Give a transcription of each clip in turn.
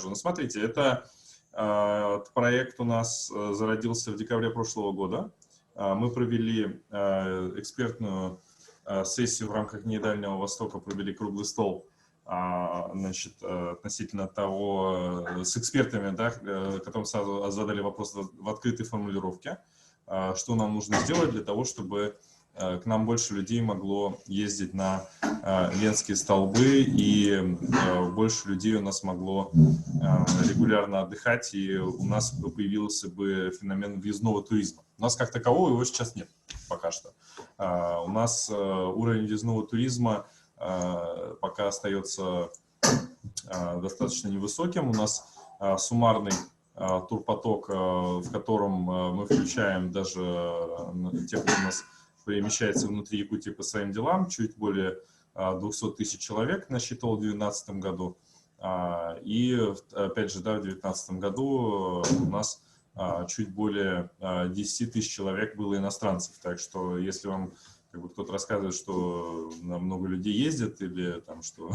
расскажу. Ну, смотрите, это проект у нас зародился в декабре прошлого года. Мы провели экспертную сессию в рамках Дней Дальнего Востока, провели круглый стол, значит, относительно того, с экспертами, да, которым сразу задали вопрос в открытой формулировке, что нам нужно сделать для того, чтобы к нам больше людей могло ездить на Ленские столбы, и больше людей у нас могло регулярно отдыхать, и у нас появился бы феномен въездного туризма. У нас как такового его сейчас нет пока что. У нас уровень въездного туризма пока остается достаточно невысоким. У нас суммарный турпоток, в котором мы включаем даже тех, кто у нас перемещается внутри Якутии по своим делам, чуть более 200 тысяч человек насчитывал в 2019 году. И опять же, да, в 2019 году у нас чуть более 10 тысяч человек было иностранцев. Так что если вам как бы кто-то рассказывает, что много людей ездит, или там, что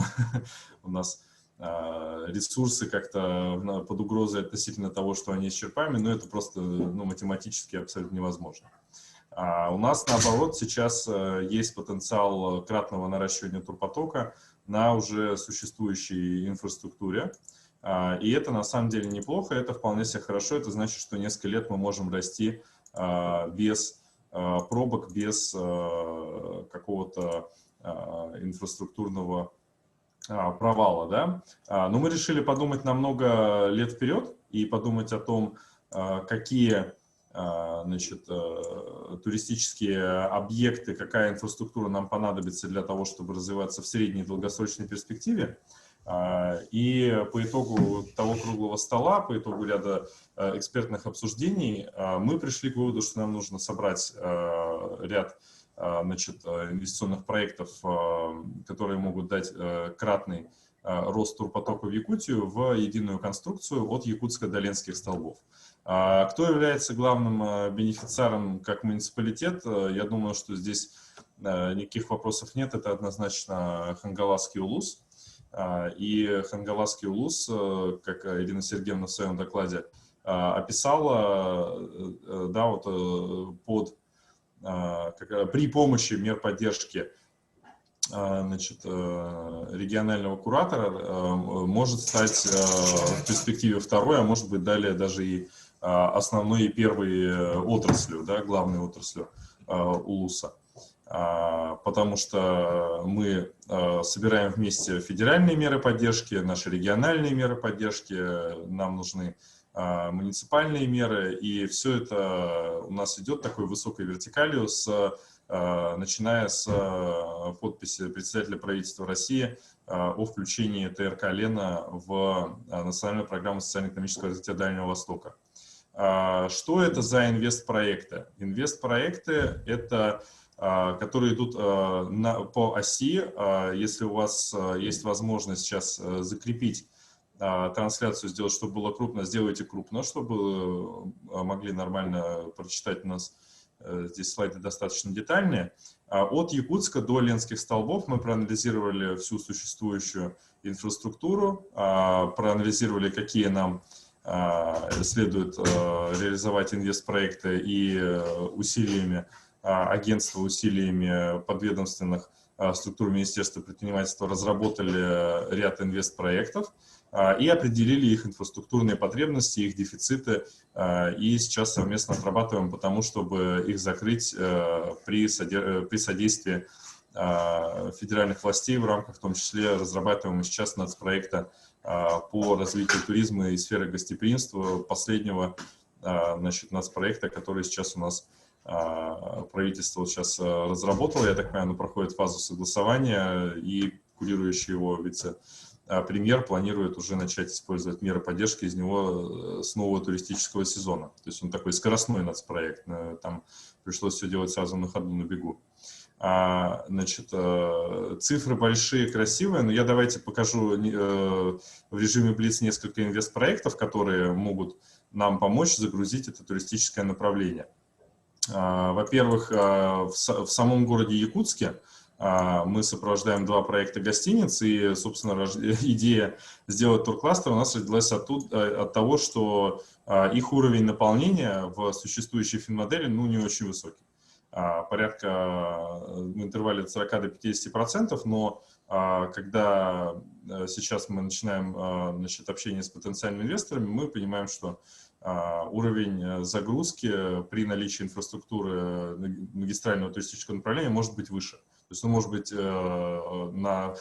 у нас ресурсы как-то под угрозой относительно того, что они исчерпаемы, но это просто математически абсолютно невозможно. У нас, наоборот, сейчас есть потенциал кратного наращивания турпотока на уже существующей инфраструктуре. И это на самом деле неплохо, это вполне себе хорошо. Это значит, что несколько лет мы можем расти без пробок, без какого-то инфраструктурного провала. Да? Но мы решили подумать на много лет вперед и подумать о том, какие туристические объекты, какая инфраструктура нам понадобится для того, чтобы развиваться в средней и долгосрочной перспективе. И по итогу того круглого стола, по итогу ряда экспертных обсуждений, мы пришли к выводу, что нам нужно собрать ряд инвестиционных проектов, которые могут дать кратный рост турпотока в Якутию в единую конструкцию от Якутска до Ленских столбов. Кто является главным бенефициаром как муниципалитет? Я думаю, что здесь никаких вопросов нет. Это однозначно Хангаласский УЛУС. И Хангаласский УЛУС, как Ирина Сергеевна в своем докладе описала, да, вот при помощи мер поддержки регионального куратора может стать в перспективе второй, а может быть далее даже и основной и первой отраслью, да, главной отраслью УЛУСа. Потому что мы собираем вместе федеральные меры поддержки, наши региональные меры поддержки, нам нужны муниципальные меры, и все это у нас идет такой высокой вертикалью, начиная с подписи председателя правительства России о включении ТРК «Лена» в национальную программу социально-экономического развития Дальнего Востока. Что это за инвестпроекты? Инвестпроекты — это которые идут по оси. Если у вас есть возможность сейчас закрепить трансляцию, сделать, чтобы было крупно, сделайте крупно, чтобы могли нормально прочитать у нас. Здесь слайды достаточно детальные. От Якутска до Ленских столбов мы проанализировали всю существующую инфраструктуру, проанализировали, какие нам следует реализовать инвестпроекты, и усилиями агентства, усилиями подведомственных структур Министерства предпринимательства разработали ряд инвестпроектов и определили их инфраструктурные потребности, их дефициты, и сейчас совместно отрабатываем по тому, чтобы их закрыть при содействии федеральных властей в рамках, в том числе, разрабатываемого сейчас нацпроекта по развитию туризма и сферы гостеприимства, последнего нацпроекта, который сейчас у нас правительство сейчас разработало. Я так понимаю, оно проходит фазу согласования, и курирующий его вице-премьер планирует уже начать использовать меры поддержки из него с нового туристического сезона. То есть он такой скоростной нацпроект. Там пришлось все делать сразу на ходу, на бегу. Цифры большие, красивые, но я давайте покажу в режиме Блиц несколько инвестпроектов, которые могут нам помочь загрузить это туристическое направление. Во-первых, в самом городе Якутске мы сопровождаем 2 проекта гостиниц, и, собственно, идея сделать туркластер у нас родилась от того, что их уровень наполнения в существующей финмодели, ну, не очень высокий. Порядка в интервале от 40 до 50%, но когда сейчас мы начинаем, значит, общение с потенциальными инвесторами, мы понимаем, что уровень загрузки при наличии инфраструктуры магистрального туристического направления может быть выше. То есть он может быть на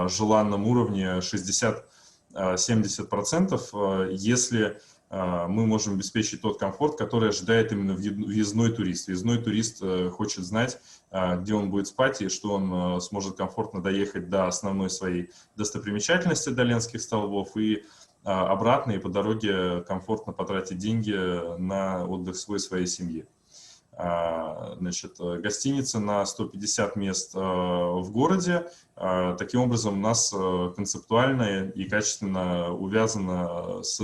желанном уровне 60-70%, если мы можем обеспечить тот комфорт, который ожидает именно въездной турист. Въездной турист хочет знать, где он будет спать и что он сможет комфортно доехать до основной своей достопримечательности, до Ленских столбов, и обратно, и по дороге комфортно потратить деньги на отдых своей семьи. Значит, гостиница на 150 мест в городе. Таким образом, у нас концептуально и качественно увязано с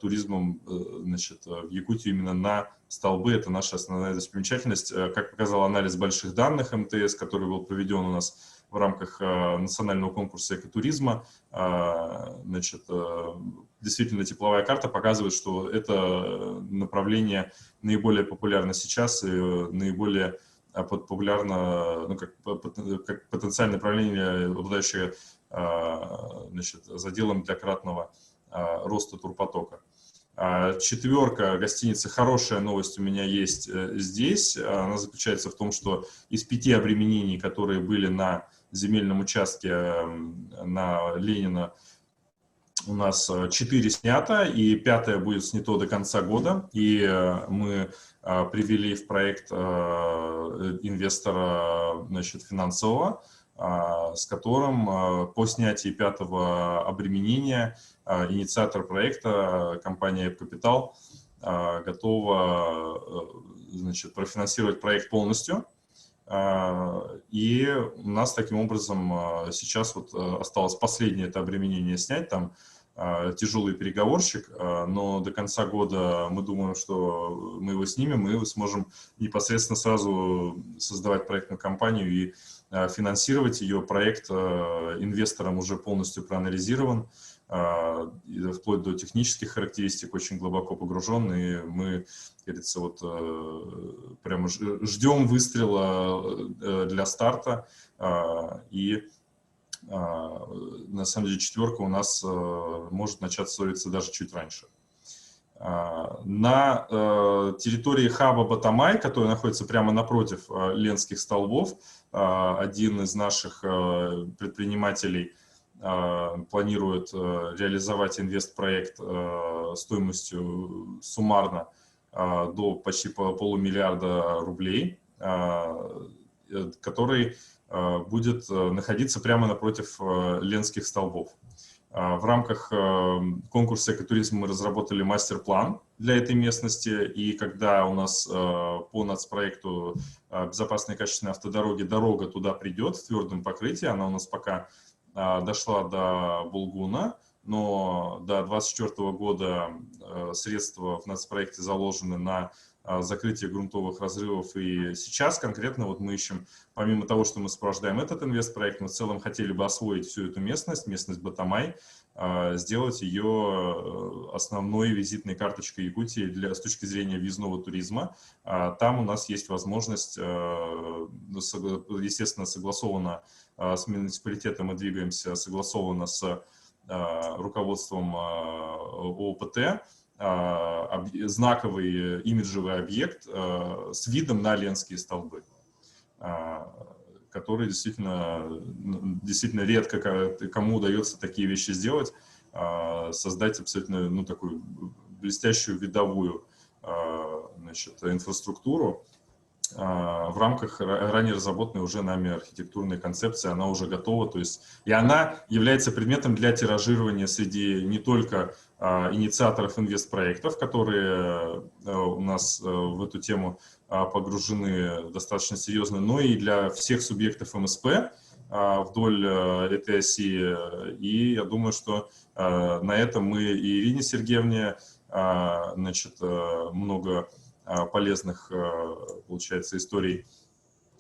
туризмом, значит, в Якутии именно на столбы. Это наша основная достопримечательность. Как показал анализ больших данных МТС, который был проведен у нас в рамках национального конкурса экотуризма, значит, действительно тепловая карта показывает, что это направление наиболее популярно сейчас и наиболее популярно, ну, как потенциальное направление, обладающее, значит, заделом для кратного роста турпотока. 4 гостиницы. Хорошая новость у меня есть здесь. Она заключается в том, что из 5 обременений, которые были на земельном участке на Ленина, у нас 4 снято, и 5 будет снято до конца года. И мы привели в проект инвестора, значит, финансового, с которым по снятии 5-го обременения инициатор проекта, компания Capital, готова, значит, профинансировать проект полностью. И у нас таким образом сейчас вот осталось последнее это обременение снять, там тяжелый переговорщик, но до конца года мы думаем, что мы его снимем, и сможем непосредственно сразу создавать проектную компанию и финансировать ее. Проект инвестором уже полностью проанализирован, вплоть до технических характеристик, очень глубоко погружен, и мы, как говорится, вот прямо ждем выстрела для старта, и на самом деле 4 у нас может начать строиться даже чуть раньше. На территории хаба Батамай, который находится прямо напротив Ленских столбов, один из наших предпринимателей планирует реализовать инвестпроект стоимостью суммарно до почти полумиллиарда рублей, который будет находиться прямо напротив Ленских столбов. В рамках конкурса экотуризма мы разработали мастер-план для этой местности, и когда у нас по нацпроекту «Безопасные и качественные автодороги» дорога туда придет в твердом покрытии, она у нас пока дошла до Булгуна, но до 2024 года средства в нацпроекте заложены на закрытие грунтовых разрывов. И сейчас конкретно вот мы ищем, помимо того, что мы сопровождаем этот инвестпроект, мы в целом хотели бы освоить всю эту местность Батамай, сделать ее основной визитной карточкой Якутии с точки зрения въездного туризма. Там у нас есть возможность, естественно, согласованно с муниципалитетом мы двигаемся, согласованно с руководством ООПТ, знаковый имиджевый объект с видом на Ленские столбы, который действительно редко кому удается такие вещи сделать, создать абсолютно, ну, такую блестящую видовую, значит, инфраструктуру. В рамках ранее разработанной уже нами архитектурной концепции, она уже готова, то есть и она является предметом для тиражирования среди не только инициаторов инвестпроектов, которые у нас в эту тему погружены достаточно серьезно, но и для всех субъектов МСП вдоль этой оси. И я думаю, что на этом мы и Ирине Сергеевне, значит, много полезных, получается, историй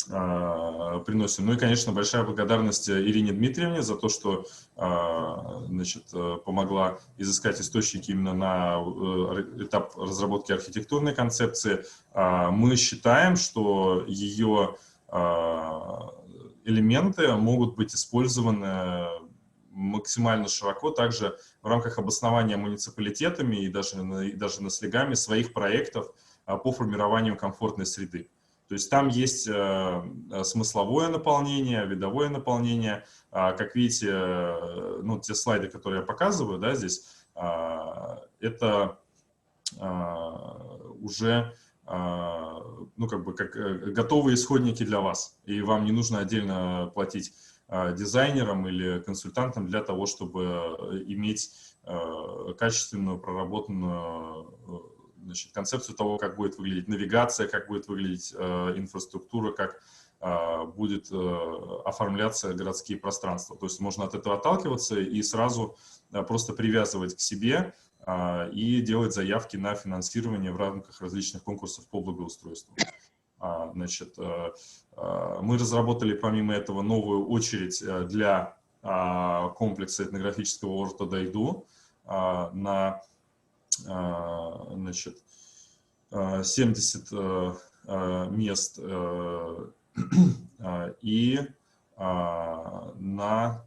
приносим. Ну и, конечно, большая благодарность Ирине Дмитриевне за то, что значит, помогла изыскать источники именно на этап разработки архитектурной концепции. Мы считаем, что ее элементы могут быть использованы максимально широко также в рамках обоснования муниципалитетами и даже наследниками своих проектов по формированию комфортной среды. То есть там есть смысловое наполнение, видовое наполнение. Как видите, ну, те слайды, которые я показываю, да, здесь, это уже ну, как бы как готовые исходники для вас. И вам не нужно отдельно платить дизайнерам или консультантам для того, чтобы иметь качественную, проработанную, значит, концепцию того, как будет выглядеть навигация, как будет выглядеть инфраструктура, как будет оформляться городские пространства. То есть можно от этого отталкиваться и сразу просто привязывать к себе и делать заявки на финансирование в рамках различных конкурсов по благоустройству. Значит, мы разработали помимо этого новую очередь для комплекса этнографического орта Дайду на, значит, 70 мест и на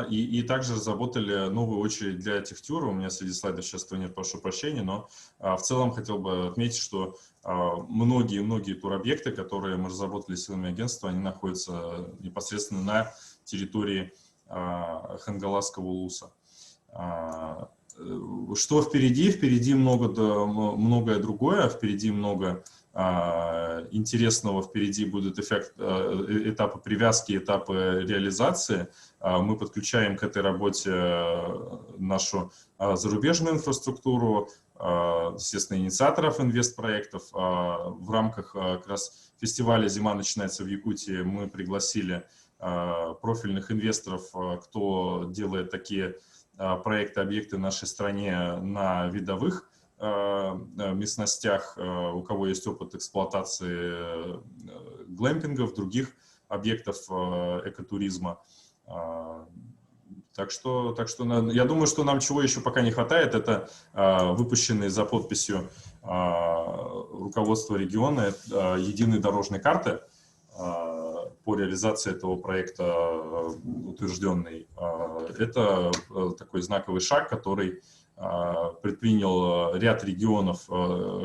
и также разработали новую очередь для Техтюра. У меня среди слайдов сейчас этого нет, прошу прощения, но в целом хотел бы отметить, что многие туробъекты, которые мы разработали силами агентства, они находятся непосредственно на территории Хангаласского улуса. Что впереди? Впереди многое другое, впереди много интересного, впереди будут этапы привязки, этапы реализации. Мы подключаем к этой работе нашу зарубежную инфраструктуру, естественно, инициаторов инвестпроектов. В рамках как раз фестиваля «Зима начинается в Якутии» мы пригласили профильных инвесторов, кто делает такие проекты, объекты в нашей стране на видовых местностях, у кого есть опыт эксплуатации глэмпингов, других объектов экотуризма. Так что я думаю, что нам чего еще пока не хватает, это выпущенные за подписью руководства региона единой дорожной карты по реализации этого проекта утвержденный. Это такой знаковый шаг, который предпринял ряд регионов,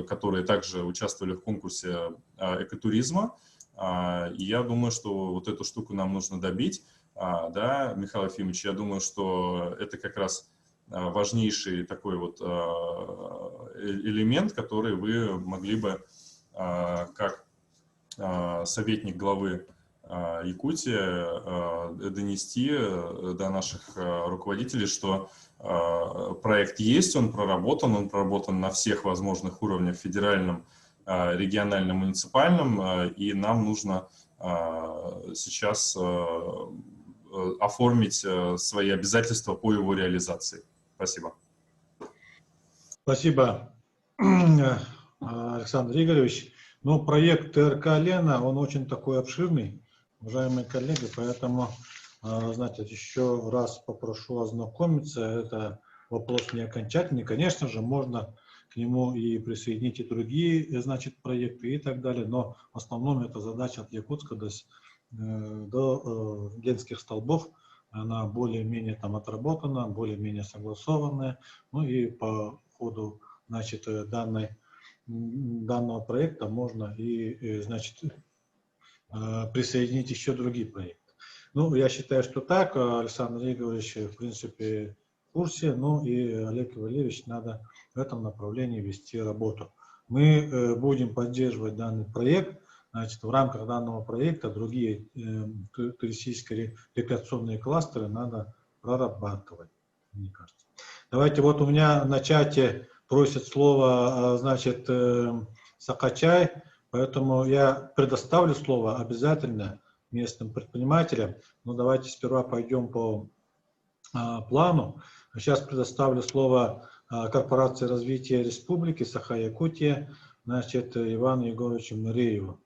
которые также участвовали в конкурсе экотуризма. И я думаю, что вот эту штуку нам нужно добить. Да, Михаил Ефимович, я думаю, что это как раз важнейший такой вот элемент, который вы могли бы как советник главы Якутии донести до наших руководителей, что проект есть, он проработан на всех возможных уровнях, федеральном, региональном, муниципальном, и нам нужно сейчас оформить свои обязательства по его реализации. Спасибо. Спасибо, Александр Игоревич. Но проект ТРК «Лена», он очень такой обширный, уважаемые коллеги, поэтому, знаете, еще раз попрошу ознакомиться. Это вопрос не окончательный. Конечно же, можно к нему и присоединить и другие, значит, проекты и так далее, но в основном это задача от Якутска до Генских столбов. Она более-менее там отработана, более-менее согласованная. Ну и по ходу, значит, данного проекта можно и, значит, присоединить еще другие проекты. Ну, я считаю, что так. Александр Игоревич, в принципе, в курсе. Ну и Олег Валерьевич, надо в этом направлении вести работу. Мы будем поддерживать данный проект. Значит, в рамках данного проекта другие туристические рекреационные кластеры надо прорабатывать, мне кажется. Давайте, вот у меня на чате просит слово, значит, Сакачай, поэтому я предоставлю слово обязательно местным предпринимателям. Но давайте сперва пойдем по плану. Сейчас предоставлю слово Корпорации развития Республики Саха-Якутия, значит, Ивану Егоровичу Мырееву.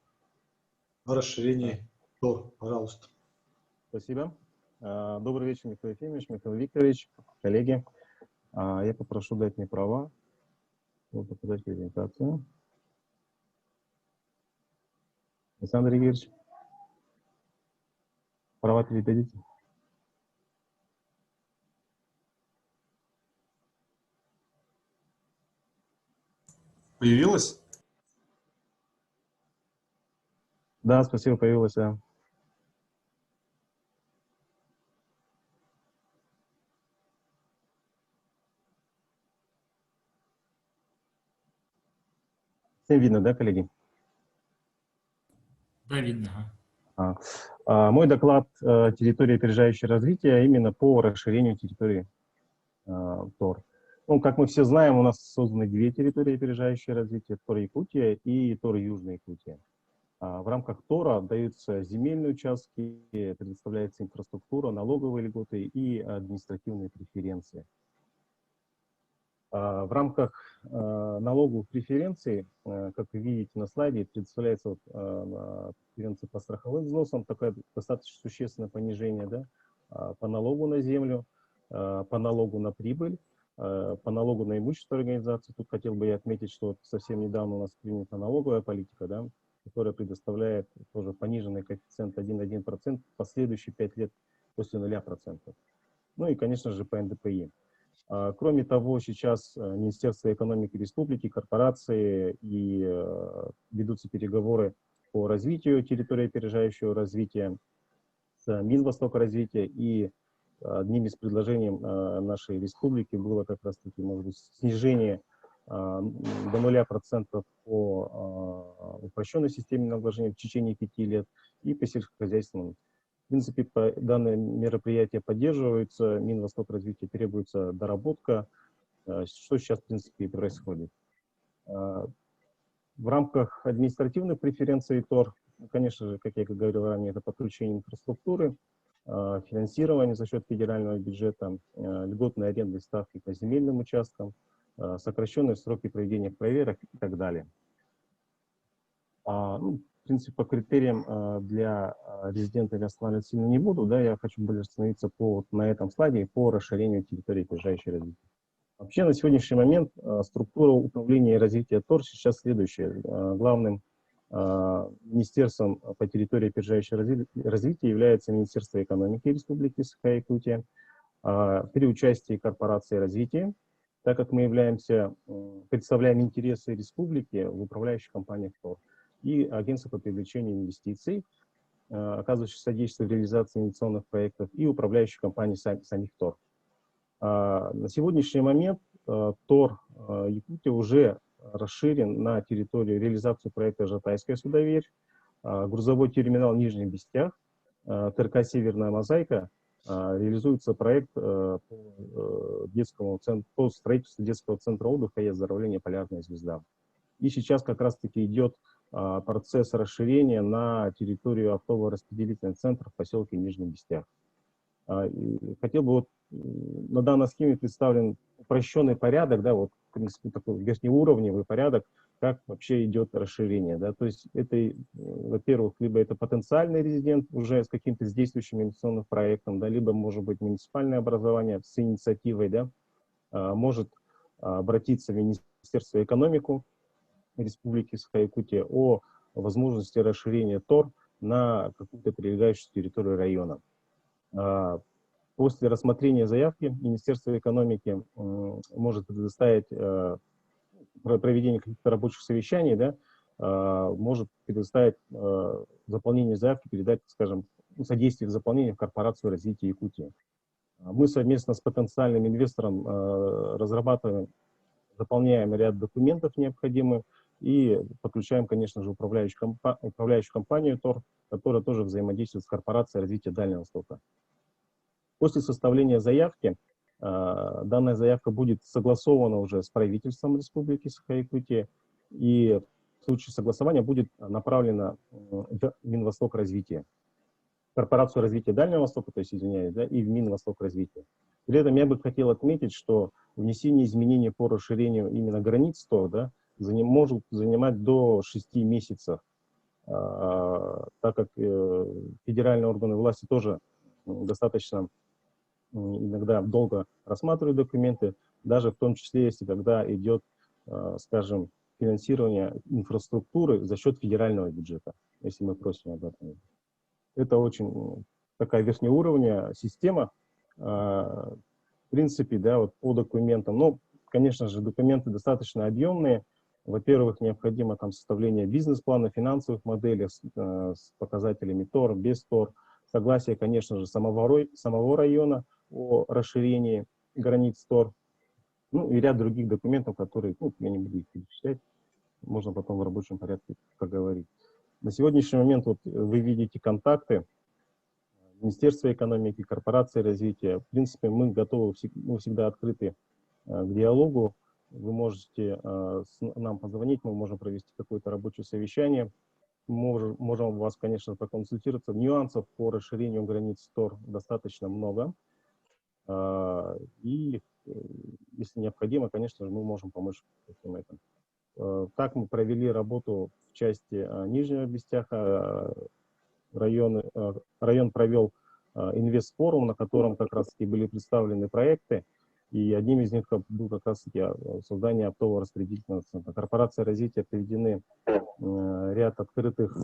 о расширении ТОР. Пожалуйста. Спасибо. Добрый вечер, Михаил Ефимович, Михаил Викторович, коллеги. Я попрошу дать мне права. Вот показать презентацию. Александр Игоревич, права передадите. Появилось? Да, спасибо, появилось. Да. Всем видно, да, коллеги? Да, видно. Мой доклад «Территория опережающего развития» именно по расширению территории ТОР. Ну, как мы все знаем, у нас созданы две территории опережающего развития: ТОР Якутия и ТОР Южная Якутия. В рамках ТОРа даются земельные участки, предоставляется инфраструктура, налоговые льготы и административные преференции. В рамках налоговых преференций, как вы видите на слайде, предоставляется преференция по страховым взносам, такое достаточно существенное понижение, да, по налогу на землю, по налогу на прибыль, по налогу на имущество организации. Тут хотел бы я отметить, что совсем недавно у нас принята налоговая политика, да, которая предоставляет тоже пониженный коэффициент 1,1% в последующие 5 лет после 0%. Ну и, конечно же, по НДПИ. Кроме того, сейчас Министерство экономики республики, корпорации и ведутся переговоры по развитию территории опережающего развития с Минвостокразвития, и одним из предложений нашей республики было как раз-таки, может быть, снижение до 0% по упрощенной системе налогообложения в течение 5 лет и по сельскохозяйственному. В принципе, данное мероприятие поддерживается, Минвостокразвития требуется доработка, что сейчас, в принципе, и происходит. В рамках административных преференций ТОР, конечно же, как я говорил ранее, это подключение инфраструктуры, финансирование за счет федерального бюджета, льготные арендные ставки по земельным участкам, сокращенные сроки проведения проверок и так далее. В принципе, по критериям для резидента я останавливаться сильно не буду, да, я хочу больше остановиться на этом слайде по расширению территории опережающего развития. Вообще, на сегодняшний момент структура управления и развития ТОР сейчас следующая. Главным министерством по территории опережающего развития является Министерство экономики Республики Саха-Якутия при участии корпорации развития, так как мы представляем интересы республики в управляющих компаниях ТОР, и Агентство по привлечению инвестиций, оказывающее содействие в реализации инвестиционных проектов, и управляющих компаний самих ТОР. На сегодняшний момент ТОР Якутия уже расширен на территорию реализации проекта «Жатайская судоверь», грузовой терминал «Нижний Бестях», ТРК «Северная мозаика». Реализуется проект по строительству детского центра отдыха и оздоровления «Полярная звезда». И сейчас как раз-таки идет процесс расширения на территорию оптово-распределительного центра в поселке Нижний Бестях. Хотел бы на данной схеме представлен упрощенный порядок, да, вот, в принципе, такой верхнеуровневый порядок, как вообще идет расширение, да, то есть это, во-первых, либо это потенциальный резидент уже с каким-то действующим инвестиционным проектом, да, либо, может быть, муниципальное образование с инициативой, да, может обратиться в Министерство экономики Республики Саха-Якутия о возможности расширения ТОР на какую-то прилегающую территорию района. После рассмотрения заявки Министерство экономики может предоставить проведение каких-то рабочих совещаний, да, может предоставить заполнение заявки, передать, скажем, содействие в заполнении в Корпорацию развития Якутии. Мы совместно с потенциальным инвестором заполняем ряд документов необходимых и подключаем, конечно же, управляющую компанию ТОР, которая тоже взаимодействует с Корпорацией развития Дальнего Востока. После составления заявки, данная заявка будет согласована уже с правительством Республики Саха-Якутия, и в случае согласования будет направлена в Минвостокразвитие, Корпорацию развития Дальнего Востока, то есть, извиняюсь, да, и в Минвостокразвитие. При этом я бы хотел отметить, что внесение изменений по расширению именно границ ТОР, да, может занимать до 6 месяцев. так как федеральные органы власти тоже достаточно иногда долго рассматривают документы, даже в том числе, если когда идет, скажем, финансирование инфраструктуры за счет федерального бюджета, если мы просим об этом. Это очень такая верхнеуровневая система, в принципе, да, вот по документам. Ну, конечно же, документы достаточно объемные. Во-первых, необходимо там составление бизнес-плана, финансовых моделей с показателями ТОР, без ТОР, согласие, конечно же, самого района о расширении границ ТОР, ну и ряд других документов, которые, ну, я не буду их перечислять, можно потом в рабочем порядке поговорить. На сегодняшний момент вот вы видите контакты Министерства экономики, корпорации развития. В принципе, мы готовы, мы всегда открыты к диалогу. Вы можете нам позвонить, мы можем провести какое-то рабочее совещание. Можем у вас, конечно, проконсультироваться. Нюансов по расширению границ ТОР достаточно много. И если необходимо, конечно же, мы можем помочь в этом. Так мы провели работу в части Нижнего Бестяха. Район провел инвестфорум, на котором как раз-таки были представлены проекты, и одним из них был как раз-таки создание оптового распределительного центра. Корпорация развития приведены ряд открытых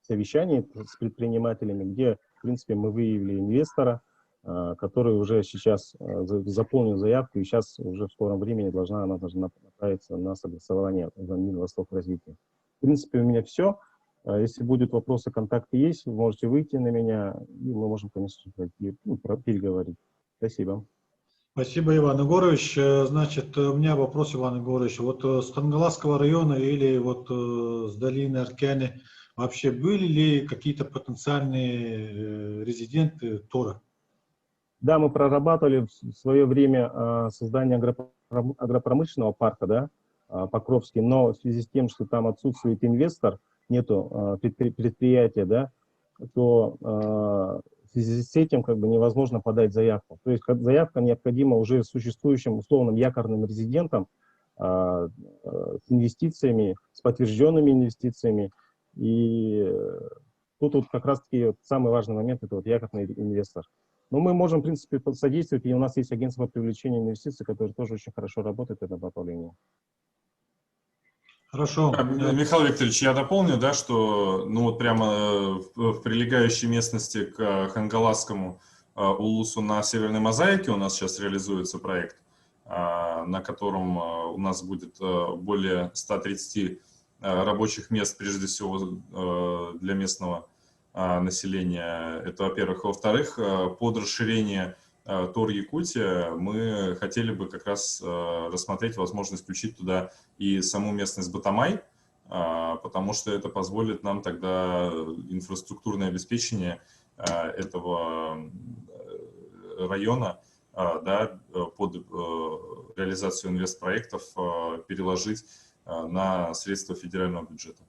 совещаний с предпринимателями, где, в принципе, мы выявили инвестора, который уже сейчас заполнил заявку, и сейчас уже в скором времени должна направиться на согласование за Минвосток развития. В принципе, у меня все. Если будут вопросы, контакты есть, вы можете выйти на меня, и мы можем, конечно, переговорить. Спасибо. Спасибо, Иван Егорович. Значит, у меня вопрос, Иван Егорович. Вот с Тангаласского района или вот с долины Аркяны вообще были ли какие-то потенциальные резиденты ТОРа? Да, мы прорабатывали в свое время создание агропромышленного парка, да, Покровский, но в связи с тем, что там отсутствует инвестор, нету предприятия, да, то в связи с этим как бы невозможно подать заявку. То есть заявка необходима уже существующим условным якорным резидентам с инвестициями, с подтвержденными инвестициями. И тут вот как раз-таки самый важный момент – это вот якорный инвестор. Но мы можем, в принципе, содействовать, и у нас есть агентство по привлечению инвестиций, которое тоже очень хорошо работает в этом направлении. Хорошо. Михаил Викторович, я дополню, да, что ну вот прямо в прилегающей местности к Хангаласскому улусу на Северной Мозаике у нас сейчас реализуется проект, на котором у нас будет более 130 рабочих мест, прежде всего для местного населения. Это, во-первых. Во-вторых, под расширение ТОР Якутия мы хотели бы как раз рассмотреть возможность включить туда и саму местность Батамай, потому что это позволит нам тогда инфраструктурное обеспечение этого района, да, под реализацию инвестпроектов переложить на средства федерального бюджета.